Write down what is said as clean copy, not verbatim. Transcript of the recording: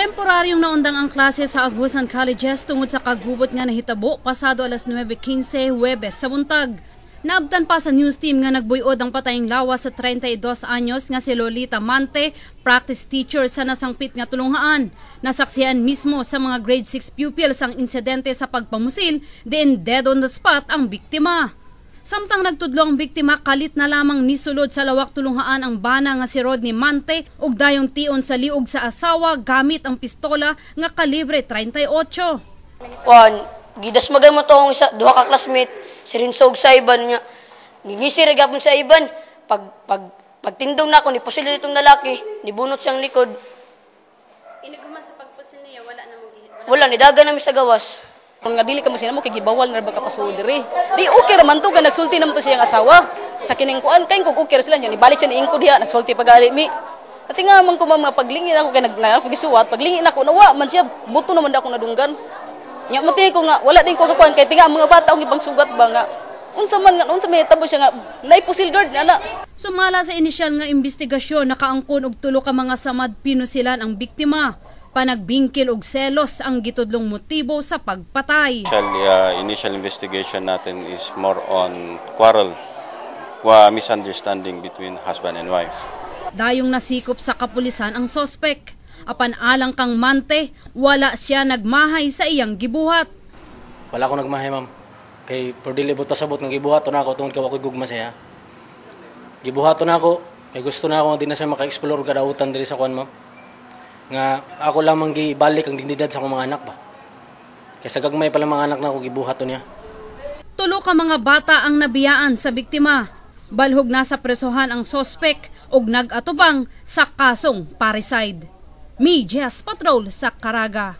Temporaryong naundang ang klase sa Agusan Colleges tungod sa kagubot nga nahitabo pasado alas 9:15 Huwebes sa buntag. Naabtan pa sa news team nga nagbuyod ang patayng lawas sa 32 anyos nga si Lolita Mante, practice teacher sa nasangpit nga tulunghaan. Nasaksihan mismo sa mga grade 6 pupils ang insidente sa pagpamusil, diin dead on the spot ang biktima. Samtang nagtudlo ang biktima, kalit na lamang nisulod sa lawak tulunghaan ang bana nga si Rodney Mante ug dayong tion sa liog sa asawa gamit ang pistola nga kalibre 38. Gidas magay mo tong duha ka classmate, sirinsog sa iban niya. Ngingisir gapon sa iban. Pagtindong na ako, nipusil itong lalaki, nibunot siyang likod. Iniguman sa pagpusil niya, wala na mo Wala, nidaga namin sa gawas. Kung nga dili ka mo sinamo kay gibawal na ba ka pasudiri. Di okay raman to, nagsulti naman to siyang asawa. Sa kining kuan kay kung okay sila niya, ibalik siya ni ingko diha, nagsulti pagali mi. Ati nga man ko mga paglingin ako kay nagpagisuwat, paglingin ako nawa man siya, buto naman ako nadunggan. Nya mati ko nga wala din ko kakuan kay tinga mga bata og ipangsugat ba nga. Unsa may tabo siya nga naipusil guard ana. Sumala sa inisyal nga investigasyon, nakaangkon og tulo ka mga samad pinusilan ang biktima. Panagbingkil og selos ang gitudlong motibo sa pagpatay. Initial investigation natin is more on quarrel, misunderstanding between husband and wife. Dayong nasikop sa kapulisan ang sospek. Apan alang kang Mante, wala siya nagmahay sa iyang gibuhat. Wala ko nagmahay, ma'am. Kay por dilibot pasabot nga gibuhaton na ako tungod ka wakoy gugma siya. Gibuhaton na ako, kay gusto na ako di na siya maka-explore kadautan diri sa kuan, ma'am. Nga ako lamang gibalik ang dignidad sa akong mga anak ba. Kaysa gagmay pala mga anak na ako gibuhaton niya. Tulo ka mga bata ang nabiyaan sa biktima. Balhog na sa presohan ang sospek ug nag-atubang sa kasong parricide. Mejias Patrol sa Caraga.